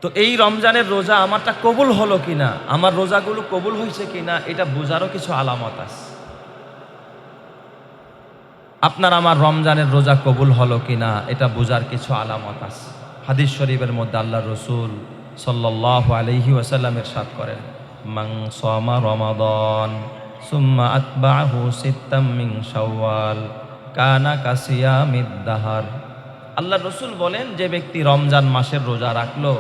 তো এই রমজানের রোজা আমারটা কবুল হলো কিনা, আমার রোজাগুলো কবুল হয়েছে কিনা, এটা বোঝারও কিছু আলামত আছে। আপনার আমার রমজানের রোজা কবুল হলো কিনা এটা বোঝার কিছু আলামত আছে। হাদিস শরীফের মধ্যে আল্লাহ রসুল সাল্লাল্লাহু আলাইহি ওয়াসাল্লাম ইরশাদ করেন, মান সামা রমাদান সুম্মা আতবাহু সিত্তাম মিন শাওয়াল কানা কাসিয়ামিদ দাহার। আল্লাহ রসুল বলেন, যে ব্যক্তি রমজান মাসের রোজা রাখলো,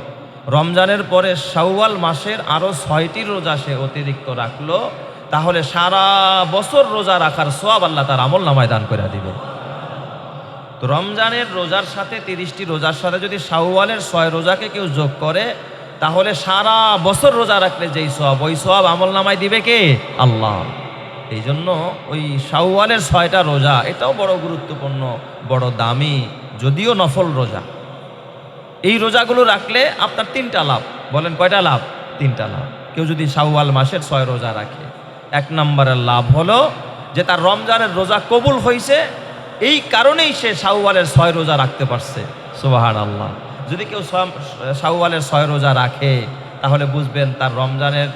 রমজানের পরে শাওয়াল মাসের আরও 6টি রোজা সে অতিরিক্ত রাখলো, তাহলে সারা বছর রোজা রাখার সওয়াব আল্লাহ তার আমল নামায় দান করে দিবে। তো রমজানের রোজার সাথে 30টি রোজার সাথে যদি শাওয়ালের 6 রোজাকে কেউ যোগ করে, তাহলে সারা বছর রোজা রাখলে যেই সওয়াব, ওই সওয়াব আমল নামায় দিবে কে? আল্লাহ। এই জন্য ওই শাওয়ালের 6টা রোজা এটাও বড় গুরুত্বপূর্ণ, বড় দামি, যদিও নফল রোজা। এই রোজাগুলো রাখলে আপনার 3টা লাভ। বলেন কয়টা লাভ? 3টা লাভ। কেউ যদি শাওয়াল মাসের 6 রোজা রাখে, 1 নম্বরের লাভ হলো যে তার রমজানের রোজা কবুল হয়েছে, এই কারণেই সে শাওয়ালের 6 রোজা রাখতে পারছে। সুবহানাল্লাহ। যদি কেউ শাওয়ালের 6 রোজা রাখে, তাহলে বুঝবেন তার রমজানের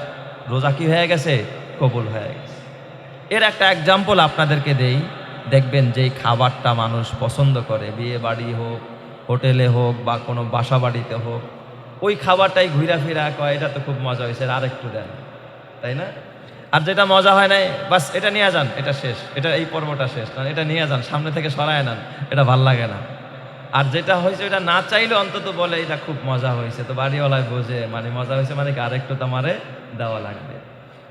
রোজা কি হয়ে গেছে? কবুল হয়ে গেছে। এর একটা এক্সাম্পল আপনাদেরকে দেই। দেখবেন যেই খাবারটা মানুষ পছন্দ করে, বিয়ে বাড়ি হোক, হোটেলে হোক বা কোনো বাসা বাড়িতে হোক, ওই খাবারটাই ঘুরা ফিরা কয় এটা তো খুব মজা হয়েছে, আর একটু দেন, তাই না? আর যেটা মজা হয় নাই, বাস এটা নিয়ে যান, এটা শেষ, এটা এই পর্বটা শেষ, না এটা নিয়ে যান, সামনে থেকে সরায় নেন, এটা ভাল লাগে না। আর যেটা হয়েছে এটা না চাইলে অন্তত বলে এটা খুব মজা হয়েছে, তো বাড়িওয়ালায় বোঝে মানে মজা হয়েছে মানে কি আরেকটু তো আমারে দেওয়া লাগবে।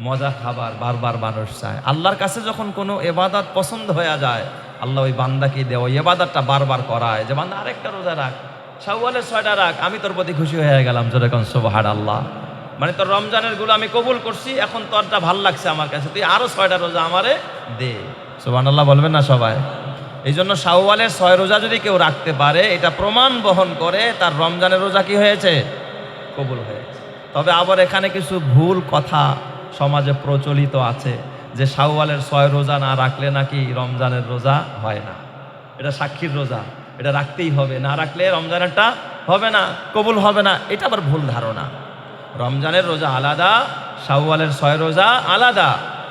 মজা খাবার বারবার মানুষ চায়। আল্লাহর কাছে যখন কোনো এবাদত পছন্দ হয়ে যায়, আল্লাহ ওই বান্দাকে দেওয়া এবাদতটা বারবার করায়, যে বান্দা আরেকটা রোজা রাখ, শাওয়ালের 6টা রাখ, আমি তোর প্রতি খুশি হয়ে গেলাম। যেরকম সুবহানাল্লাহ, মানে তোর রমজানের গুলো আমি কবুল করছি, এখন তোরটা ভাল লাগছে আমার কাছে, তুই আরো 6টা রোজা আমারে দে। সুবহানাল্লাহ বলবেন না সবাই? এই জন্য শাওয়ালের 6 রোজা যদি কেউ রাখতে পারে, এটা প্রমাণ বহন করে তার রমজানের রোজা কি হয়েছে? কবুল হয়েছে। তবে আবার এখানে কিছু ভুল কথা সমাজে প্রচলিত আছে, যে শাওয়ালের 6 রোজা না রাখলে নাকি রমজানের রোজা হয় না। এটা সাক্ষীর রোজা, এটা রাখতেই হবে, না রাখলে রমজানেরটা হবে না, কবুল হবে না। এটা আবার ভুল ধারণা। রমজানের রোজা আলাদা, শাওয়ালের 6 রোজা আলাদা।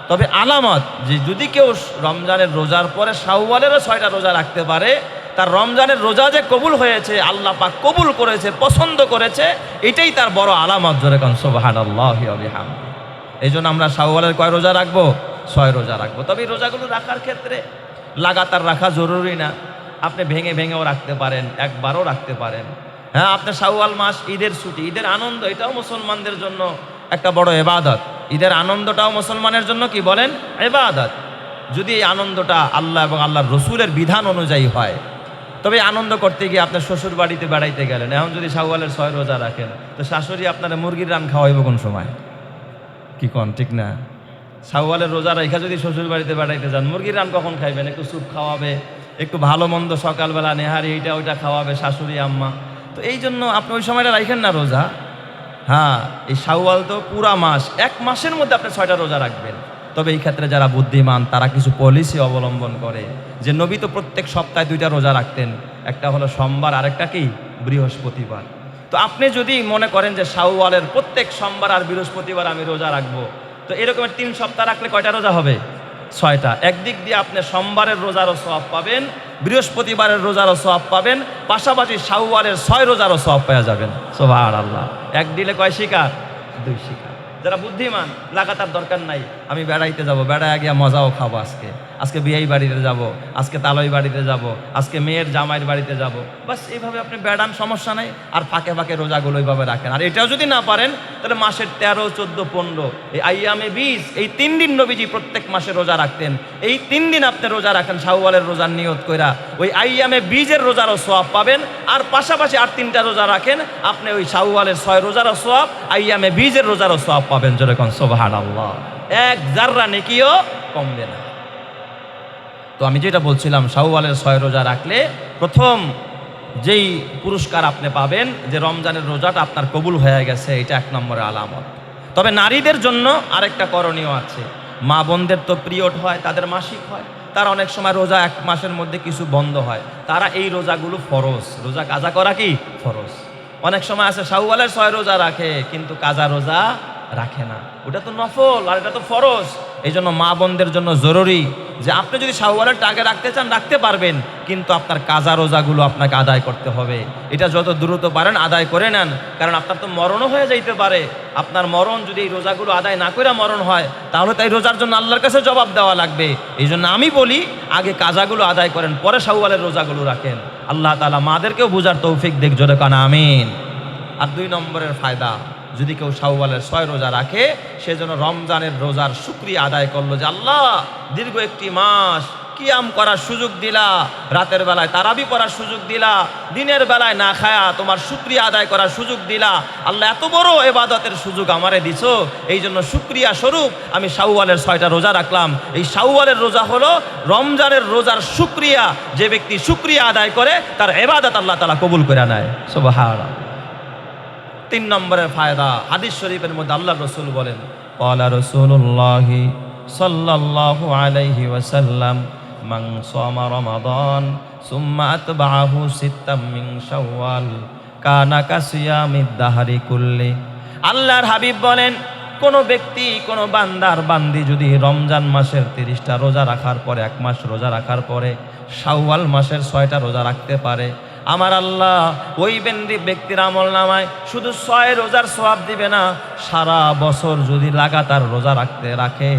তবে আলামত যে যদি কেউ রমজানের রোজার পরে শাওয়ালেরও 6টা রোজা রাখতে পারে, তার রমজানের রোজা যে কবুল হয়েছে, আল্লাহ পাক কবুল করেছে, পছন্দ করেছে, এটাই তার বড় আলামত। জোরে কোন সুবহানাল্লাহি ওয়া বিহামদিহি। এই জন্য আমরা শাওয়ালের কয় রোজা রাখবো? 6 রোজা রাখবো। তবে এই রোজাগুলো রাখার ক্ষেত্রে লাগাতার রাখা জরুরি না। আপনি ভেঙে ভেঙেও রাখতে পারেন, একবারও রাখতে পারেন। হ্যাঁ, আপনার শাওয়াল মাস, ঈদের ছুটি, ঈদের আনন্দ, এটাও মুসলমানদের জন্য একটা বড় ইবাদত। ঈদের আনন্দটাও মুসলমানের জন্য কি বলেন? ইবাদত। যদি এই আনন্দটা আল্লাহ এবং আল্লাহর রসুলের বিধান অনুযায়ী হয়। তবে আনন্দ করতে গিয়ে আপনার শ্বশুর বাড়িতে বেড়াইতে গেলেন, এখন যদি শাওয়ালের 6 রোজা রাখেন, তো শাশুড়ি আপনারা মুরগির রান খাওয়াইব কোন সময়? কি কন, ঠিক না? শাওয়ালের রোজা রেখা যদি শ্বশুর বাড়িতে বেড়াইতে যান, মুরগির রান কখন খাইবেন? একটু স্যুপ খাওয়াবে, একটু ভালো মন্দ সকালবেলা নেহারি এইটা ওইটা খাওয়াবে শাশুড়ি আম্মা। তো এই জন্য আপনি ওই সময়টা রাখেন না রোজা। হ্যাঁ, এই শাওয়াল তো পুরা মাস, 1 মাসের মধ্যে আপনি 6টা রোজা রাখবেন। তবে এই ক্ষেত্রে যারা বুদ্ধিমান তারা কিছু পলিসি অবলম্বন করে, যে নবী তো প্রত্যেক সপ্তাহে 2টা রোজা রাখতেন, একটা হলো সোমবার, আরেকটা কি বৃহস্পতিবার। তো আপনি যদি মনে করেন যে শাওয়ালের প্রত্যেক সোমবার আর বৃহস্পতিবার আমি রোজা রাখবো, তো এরকম 3 সপ্তাহ রাখলে কয়টা রোজা হবে? 6টা। একদিক দিয়ে আপনি সোমবারের রোজারও সওয়াব পাবেন, বৃহস্পতিবারের রোজারও সওয়াব পাবেন, পাশাপাশি শাওয়ালের 6 রোজারও সওয়াব পেয়ে যাবেন। সুবহানাল্লাহ। এক দিলে কয় শিকার? 2 শিকার। যারা বুদ্ধিমান, লাগাতার দরকার নাই, আমি বেড়াইতে যাব, বেড়ায় গিয়া মজাও খাবো, আজকে বিয়েই বাড়িতে যাব, আজকে তালই বাড়িতে যাব, আজকে মেয়ের জামাইয়ের বাড়িতে যাব, বাস এইভাবে আপনি বেড়ান, সমস্যা নাই। আর ফাঁকে ফাঁকে রোজাগুলো এইভাবে রাখেন। আর এটাও যদি না পারেন, তাহলে মাসের 13, 14, 15 এই আইয়ামে 20, এই 3 দিন নবীজি প্রত্যেক মাসে রোজা রাখতেন। এই 3 দিন আপনি রোজা রাখেন শাওয়ালের রোজার নিয়ত কইরা, ওই আইয়ামে 20-এর রোজারও সওয়াব পাবেন। আর পাশাপাশি আর 3টা রোজা রাখেন, আপনি ওই শাওয়ালের 6 রোজারও সওয়াব, আইয়ামে 20-এর রোজারও সওয়াব পাবেন। যেরকম সুবহানাল্লাহ, 1 জাররা নেকিও কমবে না। তো আমি যেটা বলছিলাম, শাওয়ালের 6 রোজা রাখলে প্রথম যেই পুরস্কার আপনি পাবেন, যে রমজানের রোজাটা আপনার কবুল হয়ে গেছে, এটা 1 নম্বরের আলামত। তবে নারীদের জন্য আরেকটা করণীয় আছে। মা বোনদের তো পিরিয়ড হয়, তাদের মাসিক হয়, তার অনেক সময় রোজা 1 মাসের মধ্যে কিছু বন্ধ হয়, তারা এই রোজাগুলো ফরজ, রোজা কাজা করা কি ফরজ। অনেক সময় আছে শাওয়ালের 6 রোজা রাখে কিন্তু কাজা রোজা রাখে না, ওটা তো নফল আর এটা তো ফরজ। এই জন্য মা বোনদের জন্য জরুরি যে আপনি যদি শাওয়ালের টাকা রাখতে চান রাখতে পারবেন, কিন্তু আপনার কাজা রোজাগুলো আপনাকে আদায় করতে হবে। এটা যত দ্রুত পারেন আদায় করে নেন, কারণ আপনার তো মরণও হয়ে যাইতে পারে। আপনার মরণ যদি এই রোজাগুলো আদায় না করে মরণ হয়, তাহলে তাই রোজার জন্য আল্লাহর কাছে জবাব দেওয়া লাগবে। এই জন্য আমি বলি আগে কাজাগুলো আদায় করেন, পরে শাওয়ালের রোজাগুলো রাখেন। আল্লাহ তাআলা মাদেরকেও বুঝার তৌফিক দেখ, জোরে কানা আমিন। আর 2 নম্বরের ফায়দা, যদি কেউ শাওয়ালের 6 রোজা রাখে, সেজন্য রমজানের রোজার শুকরিয়া আদায় করলো যে আল্লাহ দীর্ঘ একটি মাস কিয়াম করার সুযোগ দিলা, রাতের বেলায় তারাবি পড়ার সুযোগ দিলা, দিনের বেলায় না খায়া তোমার শুকরিয়া আদায় করার সুযোগ দিলা। আল্লাহ এত বড় ইবাদতের সুযোগ আমারে দিছো, এই জন্য শুকরিয়া স্বরূপ আমি শাওয়ালের 6টা রোজা রাখলাম। এই শাওয়ালের রোজা হলো রমজানের রোজার শুকরিয়া। যে ব্যক্তি শুকরিয়া আদায় করে তার ইবাদত আল্লাহ তাআলা কবুল করে নেয়। সুবহানাল্লাহ। 3 নম্বরের ফায়দা, হাদিস শরীফের মধ্যে আল্লাহ রসুল বলেন, ক্বালা রাসূলুল্লাহি সাল্লাল্লাহু আলাইহি ওয়াসাল্লাম মান সামা রমাদান সুম্মা আতবাআহু সিত্তাম মিন শাওয়াল কানা কাসিয়ামিদ দাহরি কুল্লি। আল্লাহর হাবিব বলেন, কোন ব্যক্তি কোন বান্দার বান্দি যদি রমজান মাসের 30টা রোজা রাখার পরে, 1 মাস রোজা রাখার পরে শাওয়াল মাসের 6টা রোজা রাখতে পারে, আমার আল্লাহ ওই ব্যক্তির আমল নামায় শুধু 6 রোজার সওয়াব দিবে না, সারা বছর যদি লাগাতার রোজা রাখে,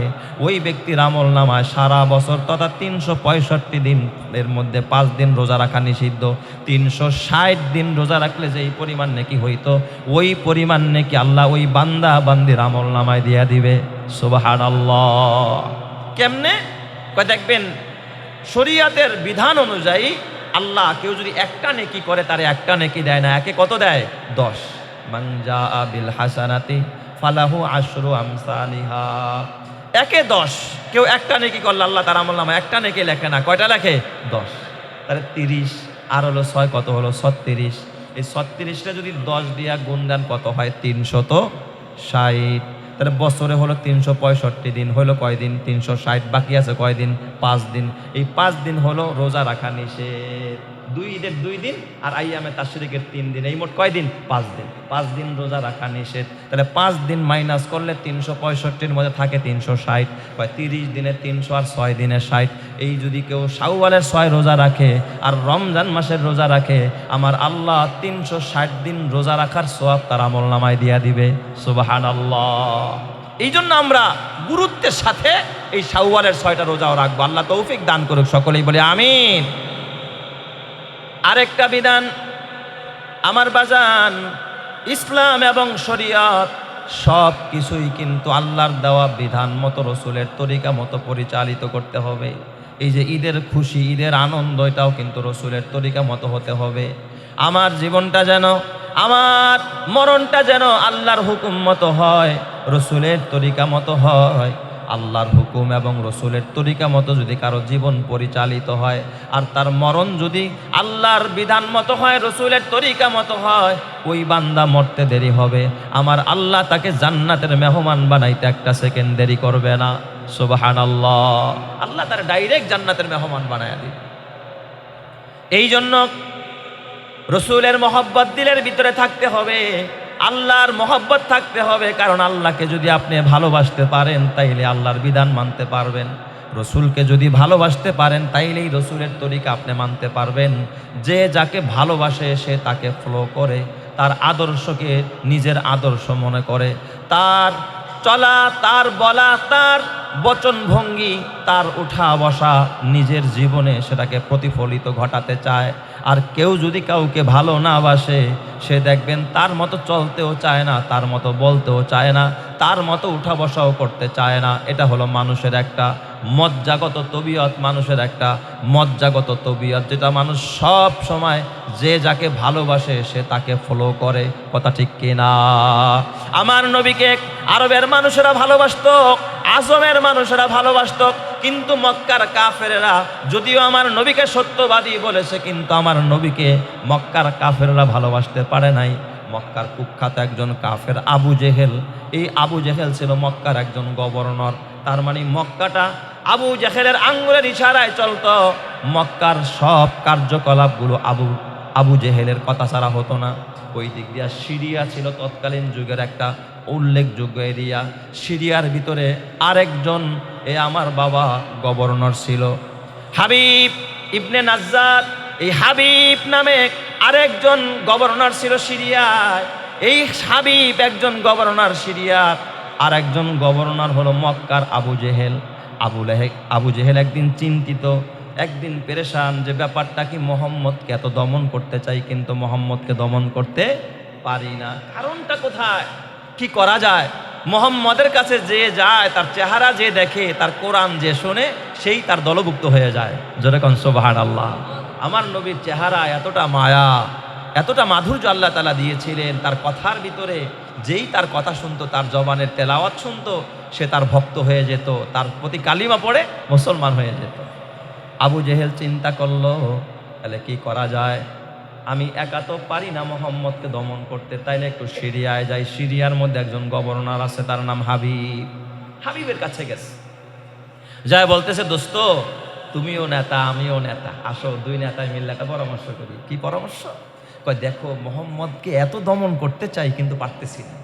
ওই ব্যক্তির আমল নামায় সারা বছর তথা 365 দিন এর মধ্যে 5 দিন রোজা রাখা নিষিদ্ধ, 360 দিন রোজা রাখলে যেই পরিমাণ নেকি হইতো, ওই পরিমাণ নেকি আল্লাহ ওই বান্দা বান্দির আমল নামায় দিয়া দিবে। সুবহানাল্লাহ। কেমনে? কয় দেখবেন শরীয়তের বিধান অনুযায়ী আল্লাহ কেউ যদি একটা নেকি করে তার একটা নেকি দেয় না, একে কত দেয়? 10। মান জাআ বিল হাসানাতি ফালাহু আশরু আমসালিহা। একে 10। কেউ একটা নেকি করলে আল্লাহ তার আমলনামায় একটা নেকি লেখে না, কয়টা লেখে? 10। তাহলে 30 আর হলো 6 কত হলো? 36। এই 36টা যদি 10 দিয়া গুণ দেন কত হয়? 360। তাহলে বছরে হলো 365 দিন, হলো কয় দিন? 360। বাকি আছে কয় দিন? 5 দিন। এই 5 দিন হলো রোজা রাখা নিষেধ। 2 ঈদের 2 দিন আর আইয়ামে তাশরিকের 3 দিন, এই মোট কয় দিন? 5 দিন। 5 দিন রোজা রাখা নিষেধ। তাহলে 5 দিন মাইনাস করলে 365-এর মধ্যে থাকে 360। 30 দিনে 300 আর 6 দিনে 60। এই যদি কেউ শাওয়ালের 6 রোজা রাখে আর রমজান মাসের রোজা রাখে, আমার আল্লাহ 360 দিন রোজা রাখার সওয়াব তার আমল নামায় দিয়া দিবে। সুবহানাল্লাহ। এই জন্য আমরা গুরুত্বের সাথে এই শাওয়ালের 6টা রোজাও রাখবো। আল্লাহ তৌফিক দান করুক, সকলেই বলে আমিন। আরেকটা বিধান আমার বাজান, ইসলাম এবং শরীয়ত সব কিছুই কিন্তু আল্লাহর দেওয়া বিধান মতো, রসুলের তরিকা মতো পরিচালিত করতে হবে। এই যে ঈদের খুশি, ঈদের আনন্দ, এটাও কিন্তু রসুলের তরিকা মতো হতে হবে। আমার জীবনটা যেন, আমার মরণটা যেন আল্লাহর হুকুম মতো হয়, রসুলের তরিকা মতো হয়। আল্লাহর হুকুম এবং রসুলের তরিকা মতো যদি কারো জীবন পরিচালিত হয়, আর তার মরণ যদি আল্লাহর বিধান মতো হয়, রসুলের তরিকা মতো হয়, ওই বান্দা মরতে দেরি হবে, আমার আল্লাহ তাকে জান্নাতের মেহমান বানাইতে একটা সেকেন্ড দেরি করবে না। সুবহানাল্লাহ। আল্লাহ তার ডাইরেক্ট জান্নাতের মেহমান বানায় দিবে। এই জন্য রসুলের মহব্বত দিলের ভিতরে থাকতে হবে, আল্লাহর মহব্বত থাকতে হবে। কারণ আল্লাহকে যদি আপনি ভালোবাসতে পারেন তাইলে আল্লাহর বিধান মানতে পারবেন, রসুলকে যদি ভালোবাসতে পারেন তাইলেই রসুলের তরিকা আপনি মানতে পারবেন। যে যাকে ভালোবাসে সে তাকে ফলো করে, তার আদর্শকে নিজের আদর্শ মনে করে, তার চলা, তার বলা, তার বচন ভঙ্গি, তার উঠা বসা নিজের জীবনে সেটাকে প্রতিফলিত ঘটাতে চায়। আর কেউ যদি কাউকে ভালো না বাসে, সে দেখবেন তার মতো চলতেও চায় না, তার মতো বলতেও চায় না, তার মতো উঠা বসাও করতে চায় না। এটা হলো মানুষের একটা মজ্জাগত তবিয়ত, মানুষের একটা মজ্জাগত তবিয়ত, যেটা মানুষ সব সময় যে যাকে ভালোবাসে সে তাকে ফলো করে। কথা ঠিক কিনা? আমার নবীকে আরবের মানুষেরা ভালোবাসত, আজমের মানুষেরা ভালোবাসত, কিন্তু মক্কার কাফেরেরা যদিও আমার নবীকে সত্যবাদী বলেছে, কিন্তু আমার নবীকে মক্কার কাফেররা ভালোবাসতে পারে নাই। মক্কার কুখ্যাত একজন কাফের আবু জেহেল, এই আবু জেহেল ছিল মক্কার একজন গভর্নর। তার মানে মক্কাটা আবু জেহেলের আঙ্গুলের ইশারায় চলতো। মক্কার সব কার্যকলাপগুলো আবু আবু জেহেলের কথা ছাড়া হতো না। ওই দিক দিয়া সিরিয়া ছিল তৎকালীন যুগের একটা উল্লেখযোগ্য এরিয়া। সিরিয়ার ভিতরে আরেকজন আমার বাবা গভর্নর ছিল, হাবিব ইবনে নাজ্জার। এই হাবিব নামে আরেকজন গভর্নর ছিল সিরিয়ায়। এই হাবিব একজন গভর্নর সিরিয়া, আর একজন গভর্নর হলো মক্কার আবু জেহেল। আবু জেহেল একদিন চিন্তিত, একদিন পেরেশান যে ব্যাপারটা কি, মোহাম্মদকে এত দমন করতে চাই কিন্তু মোহাম্মদকে দমন করতে পারি না, কারণটা কোথায়, কি করা যায়? মোহাম্মদের কাছে যে যায়, তার চেহারা যে দেখে, তার কোরআন যে শোনে, সেই তার দলভুক্ত হয়ে যায়। জোরে কোন সুবহানাল্লাহ। আমার নবীর চেহারা এতটা মায়া, এতটা মাধুর্য আল্লাহ তাআলা দিয়েছিলেন, তার কথার ভিতরে যেই তার কথা শুনতো, তার জবানের তেলাওয়াত শুনতো, সে তার ভক্ত হয়ে যেত, তার প্রতি কালিমা পড়ে মুসলমান হয়ে যেত। আবু জেহেল চিন্তা করলো, তাহলে কি করা যায়? আমি একা তো পারি না মোহাম্মদকে দমন করতে, তাইলে একটু সিরিয়ায় যাই। সিরিয়ার মধ্যে একজন গভর্নর আছে, তার নাম হাবিব। হাবিবের কাছে গেছে, যায় বলতেছে, দোস্ত তুমিও নেতা আমিও নেতা, আসো দুই নেতায় মিললে একটা পরামর্শ করি। কি পরামর্শ? কয় দেখো, মোহাম্মদকে এত দমন করতে চাই কিন্তু পারতেছি না।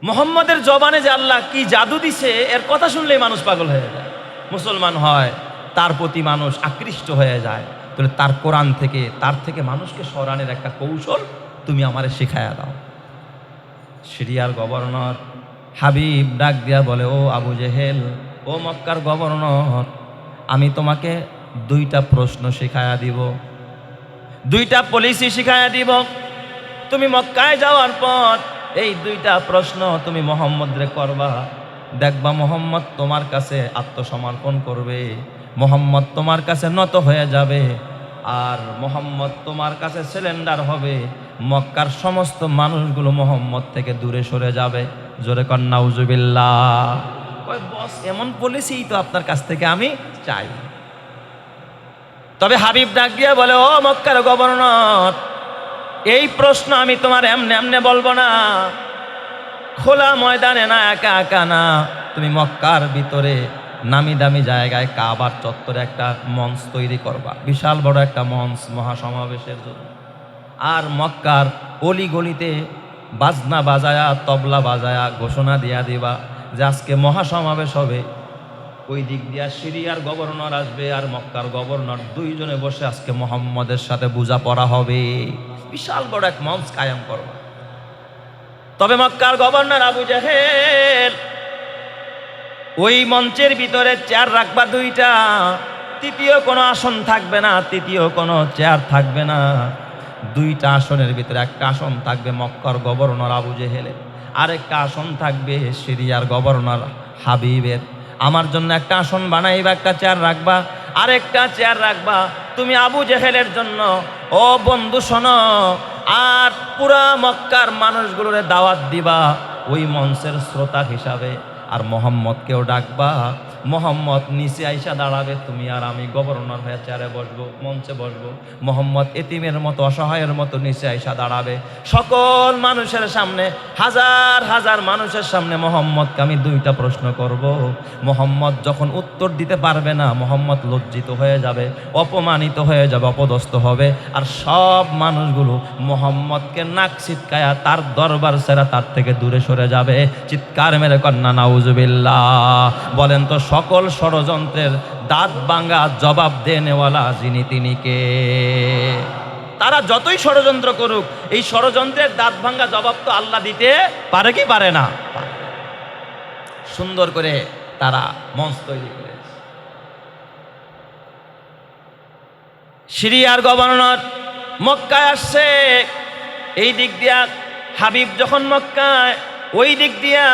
মোহাম্মদের জবানে যে আল্লাহ কি জাদু দিছে, এর কথা শুনলেই মানুষ পাগল হয়ে যায়, মুসলমান হয়, তার প্রতি মানুষ আকৃষ্ট হয়ে যায়। তাহলে তার কোরআন থেকে, তার থেকে মানুষকে সরানোর একটা কৌশল তুমি আমারে শিখায়া দাও। সিরিয়ার গভর্নর হাবিব ডাক দিয়া বলে, ও আবু জেহেল, ও মক্কার গভর্নর, আমি তোমাকে দুইটা প্রশ্ন শিখায়া দিব, দুইটা পলিসি শিখায়া দিব। তুমি মক্কায় যাওয়ার পর এই দুইটা প্রশ্ন তুমি মোহাম্মদরে করবা, দেখবা মোহাম্মদ তোমার কাছে আত্মসমর্পণ করবে, মোহাম্মদ তোমার কাছে নত হয়ে যাবে, আর মোহাম্মদ তোমার কাছে সিলিন্ডার হবে। মক্কার সমস্ত মানুষগুলো মোহাম্মদ থেকে দূরে সরে যাবে। জোরে কর নাউজুবিল্লাহ। কয় বস, এমন পলিসি তো আপনার কাছ থেকে আমি চাই। তবে হাবিব ডাক দিয়ে বলে, ও মক্কার গভর্নর, এই প্রশ্ন আমি তোমার এমনে এমনে বলবো না, খোলা ময়দানে না, একা একা না, তুমি মক্কার ভিতরে নামি দামি জায়গায় কাবার চত্বরে একটা মঞ্চ তৈরি করবা, বিশাল বড় একটা মঞ্চ মহাসমাবেশের জন্য। আর মক্কার অলি গলিতে বাজনা বাজায়া, তবলা বাজায়া ঘোষণা দিয়া দিবা যে আজকে মহাসমাবেশ হবে। ওই দিক দিয়া সিরিয়ার গভর্নর আসবে আর মক্কার গভর্নর, দুইজনে বসে আজকে মোহাম্মদের সাথে বোঝাপড়া হবে। বিশাল বড় এক মঞ্চ কায়েম করবা। তবে মক্কার গভর্নর আবু জেহেল ওই মঞ্চের ভিতরে চেয়ার রাখবা দুইটা, তৃতীয় কোনো আসন থাকবে না, তৃতীয় কোনো চেয়ার থাকবে না। দুইটা আসনের ভিতরে একটা আসন থাকবে মক্কার গভর্নর আবু জেহেলের, আরেকটা আসন থাকবে সিরিয়ার গভর্নর হাবিবের। আমার জন্য একটা আসন বানাইবা, একটা চেয়ার রাখবা, আরেকটা চেয়ার রাখবা তুমি আবু জেহেলের জন্য। ও বন্ধু শোনো, আর পুরা মক্কার মানুষগুলোরে দাওয়াত দিবা ওই মঞ্চের শ্রোতা হিসাবে, আর মোহাম্মদকেও ডাকবা। মোহাম্মদ নিচে আইসা দাঁড়াবে, তুমি আর আমি গভর্নর হয়ে চেয়ারে বসবো, মঞ্চে বসবো। মোহাম্মদ এতিমের মতো, অসহায়ের মতো নিচে আইসা দাঁড়াবে। সকল মানুষের সামনে, হাজার হাজার মানুষের সামনে মোহাম্মদকে আমি দুইটা প্রশ্ন করব। মোহাম্মদ যখন উত্তর দিতে পারবে না, মোহাম্মদ লজ্জিত হয়ে যাবে, অপমানিত হয়ে যাবে, অপদস্থ হবে। আর সব মানুষগুলো মোহাম্মদকে নাক ছিটকায়া তার দরবার সেরা তার থেকে দূরে সরে যাবে। চিৎকার মেরে কন্যা নাউজুবিল্লাহ। বলেন তো, সকল ষড়যন্ত্রের দাঁত ভাঙা জবাব দেনেওয়ালা যিনি, তিনি কে? তারা যতই ষড়যন্ত্র করুক, এই ষড়যন্ত্রের দাঁত ভাঙা জবাব তো আল্লাহ দিতে পারে কি পারে না? সুন্দর করে তারা মঞ্চ তৈরি করে। সিরিয়ার গভর্নর মক্কায় আসছে, এই দিক দিয়া হাবিব যখন মক্কায়, ওই দিক দিয়া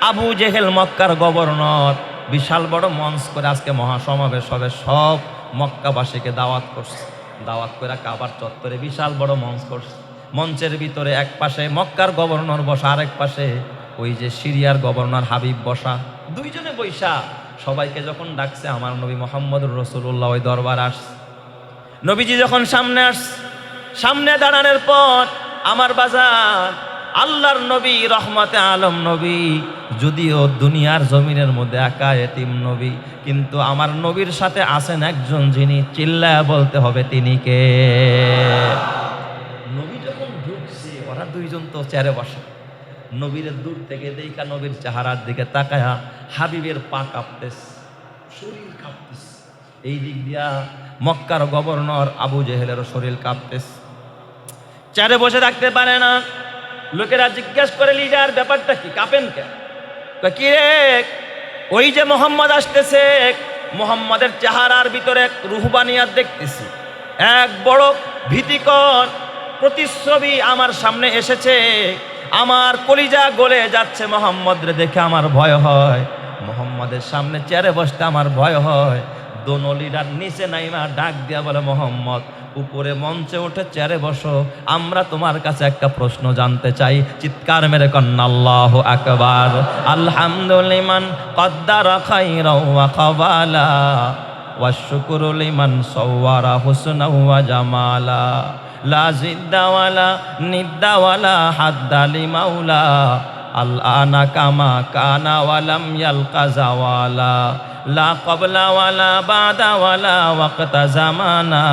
আবু জেহেল মক্কার গভর্নর। বিশাল বড় মঞ্চ করে আজকে মহাসমাবেশ হবে, সব মক্কাবাসীকে দাওয়াত করছে। দাওয়াত করে কাবার চত্বরে বিশাল বড় মঞ্চ করছে। মঞ্চের ভিতরে এক পাশে মক্কার গভর্নর বসা, আরেক পাশে ওই যে সিরিয়ার গভর্নর হাবিব বসা, দুইজনে বৈশা সবাইকে যখন ডাকছে, আমার নবী মুহাম্মদুর রাসূলুল্লাহ ওই দরবার আসছে। নবীজি যখন সামনে দাঁড়ানোর পর, আমার বাজার আল্লাহর নবী রহমতে আলম নবী, যদিও দুনিয়ার জমিনের মধ্যে একা এতিম নবী, কিন্তু আমার নবীর সাথে আছেন একজন যিনি চিল্লায়া বলতে হবে তিনি কে। নবী যখন ঢুকছে ওরা দুইজন তো চেয়ারে বসে, নবীর দূর থেকে দেখা নবীর চেহারার দিকে তাকায়া হাবিবের পা কাঁপতেছে, শরীর কাঁপতেছে। এই দিক দিয়া মক্কার গভর্নর আবু জেহেলেরও শরীর কাঁপতেছে, চেয়ারে বসে থাকতে পারে না। লোকেরা জিজ্ঞেস করে, লিডার ব্যাপারটা কি, কাঁপেন কে? কি রে, ওই যে মোহাম্মদ আসতেছে, মোহাম্মদের চেহারার ভিতরে রুহবানিয়াত দেখতেছি, এক বড় ভীতিকর প্রতিচ্ছবি আমার সামনে এসেছে, আমার কলিজা গলে যাচ্ছে, মোহাম্মদ রে দেখে আমার ভয় হয়, মোহাম্মদের সামনে চেয়ারে বসতে আমার ভয় হয়। দোনো লিডার নিচে নাইমা ডাক দিয়া বলে, মোহাম্মদ উপরে মঞ্চে উঠে চেয়ারে বসো, আমরা তোমার কাছে একটা প্রশ্ন জানতে চাই। চিৎকার মেরে কন্না আল্লাহু আকবার। আলহামদুলিমান কদ্দারা খাইরাও ওয়া কবালা ওয়া শুকরু লিমান সাওয়ারা হুসনা ওয়া জামালা লা জিদ্দা ওয়ালা নিদ্দা ওয়ালা হাদ্দা লিমাউলা আল আনা কামা কানা ওয়ালাম ইয়ালকা জাওয়ালা লা ক্বাবলা ওয়ালা বাদা ওয়ালা ওয়াক্তা জামানা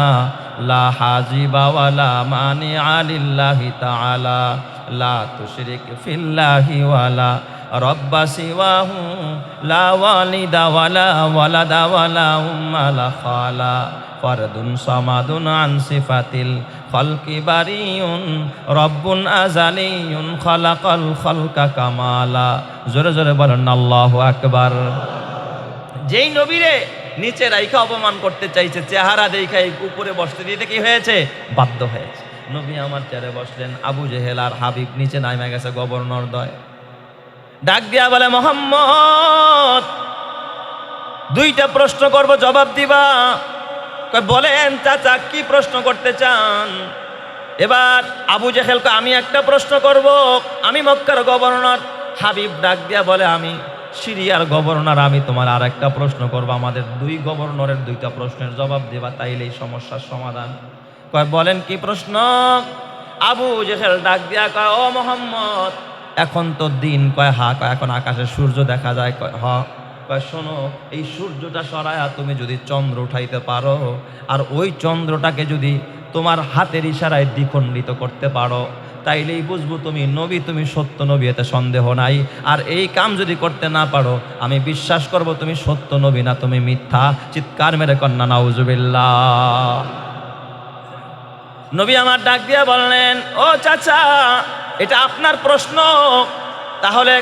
লা হাজিবা ওয়ালা মানিআ লিল্লাহি তাআলা লা তুশরিক ফিল্লাহি ওয়ালা রব্বা সিওয়াহু লা ওয়ালিদা ওয়ালা ওয়ালাদা ওয়ালা উম্মা লা খালা ফারদুন সামাদুন আন সিফাতিল খালকি বারিউন রব্বুন আজালিয়ুন খালাকাল খালকা কামালা। জোরে জোরে বলেন আল্লাহু আকবার। যেই নবীরে নিচে রাইখা অপমান করতে চাইছে, চেহারা দেখা উপরে বসতে দিতে কি হয়েছে, বাধ্য হয়েছে। নবী আমার চেয়ারে বসলেন, আবু জেহেল আর হাবিব নিচে নামে গেছে গভর্নর দয়। ডাক দিয়া বলে, মোহাম্মদ দুইটা প্রশ্ন করব, জবাব দিবা। বলেন চাচা কি প্রশ্ন করতে চান? এবার আবু জেহেলকে আমি একটা প্রশ্ন করব, আমি মক্কার গভর্নর। হাবিব ডাক দিয়া বলে, আমি সিরিয়ার গভর্নর, আমি তোমার আর একটা প্রশ্ন করব, আমাদের দুই গভর্নরের দুইটা প্রশ্নের জবাব দেবা, তাইলে এই সমস্যার সমাধান। কয় বলেন কি প্রশ্ন? আবু জেহেল ডাক দিয়া কয়, ও মোহাম্মদ এখন তো দিন। কয় হা। কয় এখন আকাশে সূর্য দেখা যায়? কয় হ। কয় শোনো, এই সূর্যটা সরায়া তুমি যদি চন্দ্র উঠাইতে পারো, আর ওই চন্দ্রটাকে যদি তোমার হাতের ইশারায় দ্বিখণ্ডিত করতে পারো, তাইলেই বুঝবো তুমি নবী, তুমি সত্য নবী, এতে সন্দেহ নাই। আর এই কাম যদি করতে না পারো, আমি বিশ্বাস করব তুমি সত্য নবী না, তুমি মিথ্যা। চিৎকার মেরে কন্যা নাউজুবিল্লাহ। নবী আমার ডাক দিয়া বললেন, ও চাচা এটা আপনার প্রশ্ন, তাহলে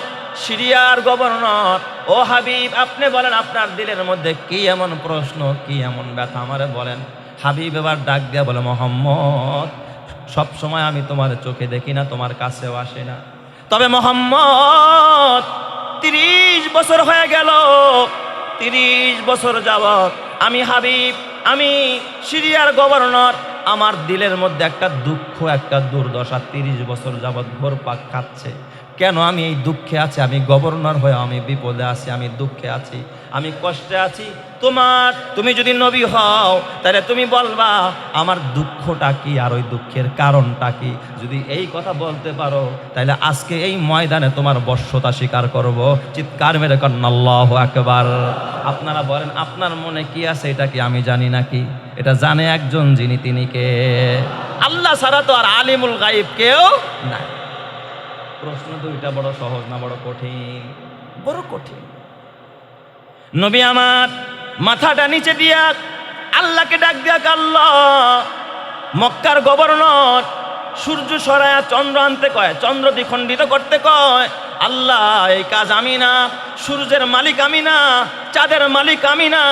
সিরিয়ার গভর্নর ও হাবিব আপনি বলেন আপনার দিলের মধ্যে কি এমন প্রশ্ন, কি এমন ব্যথা আমারে বলেন। হাবিব এবার ডাক দিয়া বলে, মোহাম্মদ সব সময় আমি তোমার চোখে দেখি না, তোমার কাছেও আসে না, তবে মোহাম্মদ 30 বছর হয়ে গেল, 30 বছর যাবত আমি হাবিব, আমি সিরিয়ার গভর্নর, আমার দিলের মধ্যে একটা দুঃখ, একটা দুর্দশা 30 বছর যাবত ঘোরপাক খাচ্ছে। কেন আমি এই দুঃখে আছি? আমি গভর্নর হয়ে আমি বিপদে আছি, আমি দুঃখে আছি, আমি কষ্টে আছি। তুমি যদি নবী হও তাহলে তুমি বলবা আমার দুঃখটা কি আর ওই দুঃখের কারণটা কি। যদি এই কথা বলতে পারো তাহলে আজকে এই ময়দানে তোমার বশ্যতা স্বীকার করব। চিৎকার মেরে কন্না আল্লাহু আকবার। আপনারা বলেন আপনার মনে কি আছে, এটা কি আমি জানি নাকি? এটা জানে একজন, যিনি তিনি কে? আল্লাহ ছাড়া তো আর আলিমুল গায়ব কেউ নাই। প্রশ্ন দুইটা বড় সহজ না বড় কঠিন? বড় কঠিন। নবী আমার মাথাটা নিচে দিয়া আল্লাহকে ডাক দিয়া, আল্লাহ মক্কার গভর্নর সূর্য সরায়া চন্দ্র আনতে কয়, চন্দ্র দ্বিখণ্ডিত করতে কয়, আল্লাহ এই কাজ আমি না, সূর্যের মালিক আমি না, চাঁদের মালিক আমি না,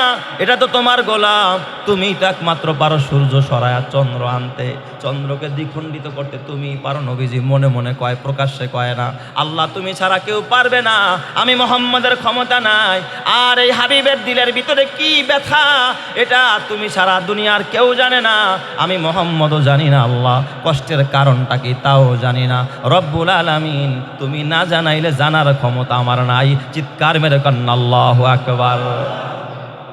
এটা তো তোমার গোলাম, তুমি তো একমাত্র পারো সূর্য সরায়া চন্দ্র আনতে, চন্দ্রকে দ্বিখণ্ডিত করতে তুমি পারো। নবীজি মনে মনে কয়, প্রকাশ্যে কয় না, আল্লাহ তুমি ছাড়া কেউ পারবে না, আমি মুহাম্মদের ক্ষমতা নাই। আর এই হাবিবের দিলের ভিতরে কি ব্যথা, এটা তুমি ছাড়া দুনিয়ার কেউ জানে না, আমি মুহাম্মদও জানি না, আল্লাহ কষ্টের কারণটা কি তাও জানি না। রব্বুল আলামিন তুমি না জানাইলে জানার ক্ষমতা আমার নাই। চিৎকার মেরে কন্না আল্লাহু আকবার।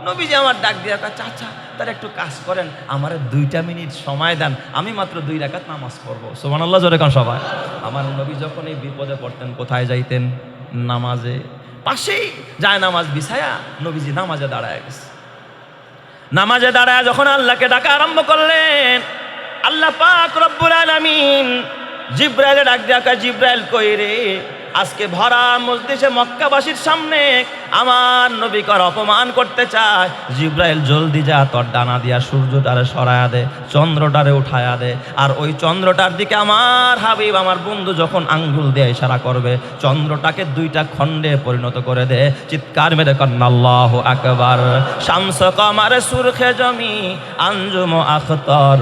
নবীজি আমার ডাক দিয়া কয়, চাচা তার একটু কাজ করেন, আমার 2 মিনিট সময় দেন, আমি মাত্র 2 রাকাত নামাজ পড়বো। সুবহানাল্লাহ জোরে কোন সবাই। আমার নবী যখন এই বিপদে পড়তেন কোথায় যাইতেন? নামাজে। পাশেই যায় নামাজ বিছায়া নবীজি নামাজে দাঁড়ায় গেছে। নামাজে দাঁড়ায় যখন আল্লাহকে ডাকা আরম্ভ করলেন, আল্লাহ পাক রব্বুল আলামিন জিব্রাইলে ডাক দিয়া কয়, জিব্রাইল কই রে? আজকে ভরা মজলিসে মক্কাবাসীর সামনে আমার নবীকে অপমান করতে চায়। জিব্রাইল জলদি যা, তোর ডানা দিয়া সূর্যটারে সরায়া দে, চন্দ্রটারে উঠায়া দে, আর ওই চন্দ্রটার দিকে আমার হাবিব আমার বন্ধু যখন আঙ্গুল দিয়ে ইশারা করবে, চন্দ্রটাকে 2টা খণ্ডে পরিণত করে দে। চিৎকার মেরে কন্না আল্লাহু আকবার। শামস কমার সুরখে জমি আঞ্জুম আখতর,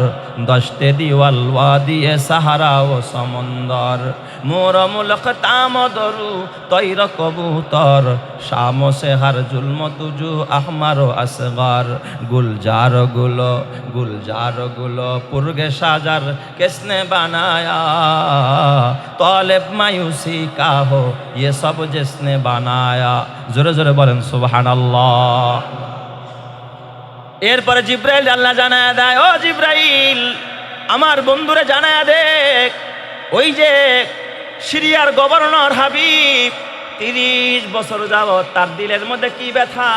10টে দিওয়াল ওয়াদিয়ে সাহারা ও সমন্দর, মোর মুলক তামদরু তৈর কবুতর, শাম সে হার জুলম তুজু আহমার ও আসগর, গুলজার গুলো পুরগে সাজার কিসনে বানায়া, তলেব মায়ুসি কা হো ये सब जिसने বানায়া। জোরে জোরে বলেন সুবহানাল্লাহ। এরপরে জিব্রাইল আল্লাহ জানায়া দেয়, ও জিব্রাইল আমার বন্ধুরে জানায়া দে, ওই যে সিরিয়ার গভর্নর হাবিব 30 বছর যাবত তার দিলের মধ্যে কি ব্যথা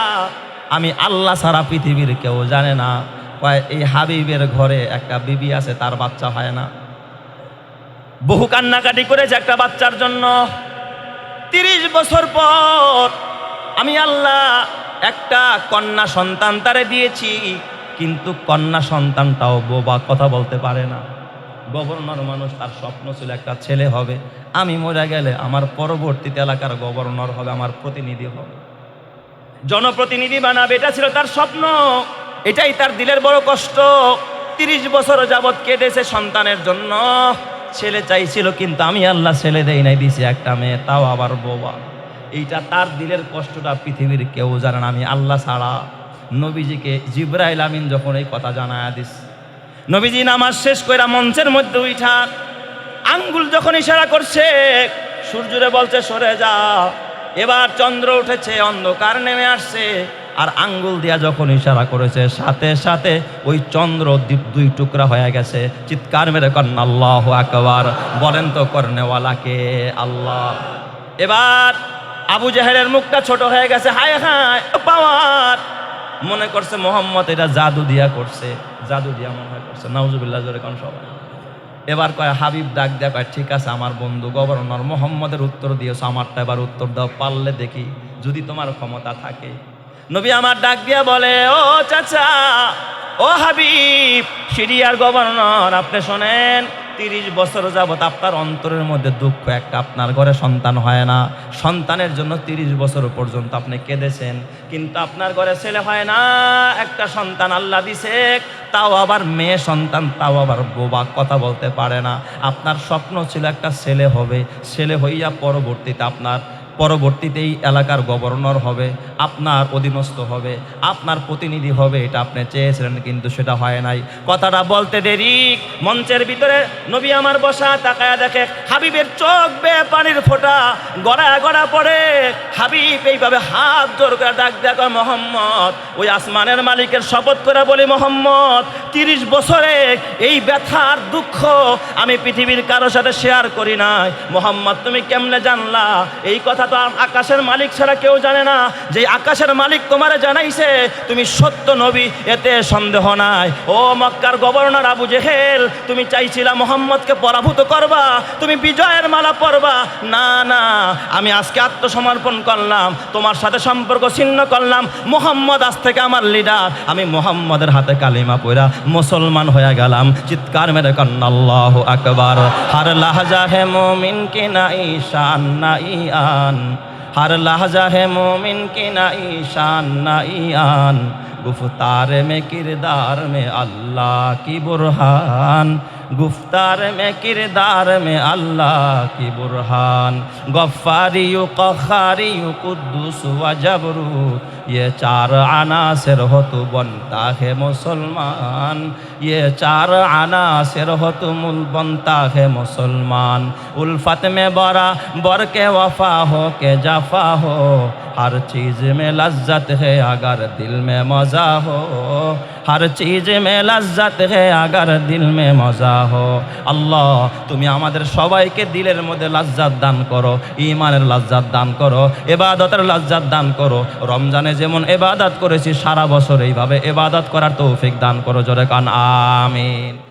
আমি আল্লাহ ছাড়া পৃথিবীর কেউ জানে না। এই হাবিবের ঘরে একটা বিবি আছে, তার বাচ্চা হয় না, বহু কান্নাকাটি করেছে একটা বাচ্চার জন্য। 30 বছর পর আমি আল্লাহ একটা কন্যা সন্তান তারে দিয়েছি, কিন্তু কন্যা সন্তানটাও বোবা, কথা বলতে পারে না। গভর্নর মানুষ, তার স্বপ্ন ছিল একটা ছেলে হবে, আমি মরে গেলে আমার পরবর্তীতে এলাকার গভর্নর হবে, আমার প্রতিনিধি হবে, জনপ্রতিনিধি বানাবে, এটা ছিল তার স্বপ্ন। এটাই তার দিলের বড় কষ্ট। 30 বছর যাবৎ কেঁদেছে সন্তানের জন্য, ছেলে চাইছিল, কিন্তু আমি আল্লাহ ছেলে দেই নাই, দিছি একটা মেয়ে, তাও আবার বোবা। এইটা তার দিলের কষ্টটা পৃথিবীর কেউ জানে না, আমি আল্লাহ ছাড়া। নবীজিকে জিব্রাইল আমিন যখন এই কথা জানায়া দিস, নবীজি নামাজ শেষ কইরা মঞ্চের মধ্যে উঠা আঙ্গুল যখন ইশারা করছে, সূর্যরে বলছে সরে যা। এবার চন্দ্র উঠেছে, অন্ধকার নেমে আসছে, আর আঙ্গুল দিয়া যখন ইশারা করেছে, সাথে সাথে ওই চন্দ্র 2 টুকরা হয়ে গেছে। চিৎকার মেরে কন্না আল্লাহু আকবার। বলেন তো করনেওয়ালাকে আল্লাহ। এবার আবু জাহেলের মুখটা ছোট হয়ে গেছে, হায় হায় পাওয়ার, মনে করছে মোহাম্মদ এটা জাদু দিয়া করছে, জাদু দিয়া মনে হয় করছে। নাউজুবিল্লাহ জোরে কোন সবাই। এবার কয় হাবিব ডাক দেয়া কয়, ঠিক আছে আমার বন্ধু গভর্নর মোহাম্মদের উত্তর দিয়েছ, আমারটা এবার উত্তর দাও, পারলে দেখি যদি তোমার ক্ষমতা থাকে। নবী আমার ডাক দিয়া বলে, ও চাচা, ও হাবিব, সিরিয়ার গভর্নর, আপনি শোনেন, 30 বছর যাবত আপনার অন্তরের মধ্যে দুঃখ একটা, আপনার ঘরে সন্তান হয় না, সন্তানের জন্য 30 বছর পর্যন্ত আপনি কেঁদেছেন, কিন্তু আপনার ঘরে ছেলে হয় না। একটা সন্তান আল্লাহ দিছে, তাও আবার মেয়ে সন্তান, তাও আবার বোবা, কথা বলতে পারে না। আপনার স্বপ্ন ছিল একটা ছেলে হবে, ছেলে হইয়া পরবর্তীতেই এলাকার গভর্নর হবে, আপনার অধীনস্থ হবে, আপনার প্রতিনিধি হবে, এটা আপনি চেয়েছিলেন, কিন্তু সেটা হয় নাই। কথাটা বলতে দেরি, মঞ্চের ভিতরে নবী আমার বসা, তাকায়া দেখে হাবিবের চোখ বেয়ে পানির ফোঁটা গড়া গড়া পড়ে। হাবিব এইভাবে হাত জোর করে ডাক দেখা, মোহাম্মদ, ওই আসমানের মালিকের শপথ করে বলি, মোহাম্মদ, 30 বছরে এই ব্যথার দুঃখ আমি পৃথিবীর কারোর সাথে শেয়ার করি নাই। মোহাম্মদ তুমি কেমনে জানলা? এই কথা তো আকাশের মালিক ছাড়া কেউ জানে না। যে আকাশের মালিক তোমারে জানাইছে তুমি সত্য নবী, এতে সন্দেহ নাই। ও মক্কার গভর্নর আবু জেহেল, তুমি চাইছিলা মোহাম্মদকে পরাভূত করবা, তুমি বিজয়ের মালা পরবা। না না, আমি আজকে আত্মসমর্পণ করলাম, তোমার সাথে সম্পর্ক ছিন্ন করলাম। মোহাম্মদ আজ থেকে আমার লিডার, আমি মোহাম্মদের হাতে কালিমা পড়া মুসলমান হয়ে গেলাম। চিৎকার মেরে কন্না আল্লাহু আকবার। हर लहजा है मोमिन की नई शान नई आन, हर लहजा है मोमिन की नई शान नई आन, गुफ्तार में किरदार में अल्लाह की बुरहान, गुफ्तार में किरदार में अल्लाह की बुरहान, गफ्फारी क़हारी कुद्दूस व जबरूत, ये चार अनासिर हो तो बनता है मुसलमान, ये चार अनासिर हो तो बनता है मुसलमान। उल्फत में बरा बर के वफा हो के जफा हो, हर चीज़ में लज्जत है अगर दिल में मज़ा हो, हर चीज़ में लज्जत है अगर दिल में मज़ा हो। আল্লাহ তুমি আমাদের সবাইকে দিলের মধ্যে লাজ্জাত দান করো, ঈমানের লাজ্জাত দান করো, ইবাদতের লাজ্জাত দান করো। রমজানে যেমন ইবাদত করেছি সারা বছর এইভাবে ইবাদত করার তৌফিক দান করো। জোরে কান আমিন।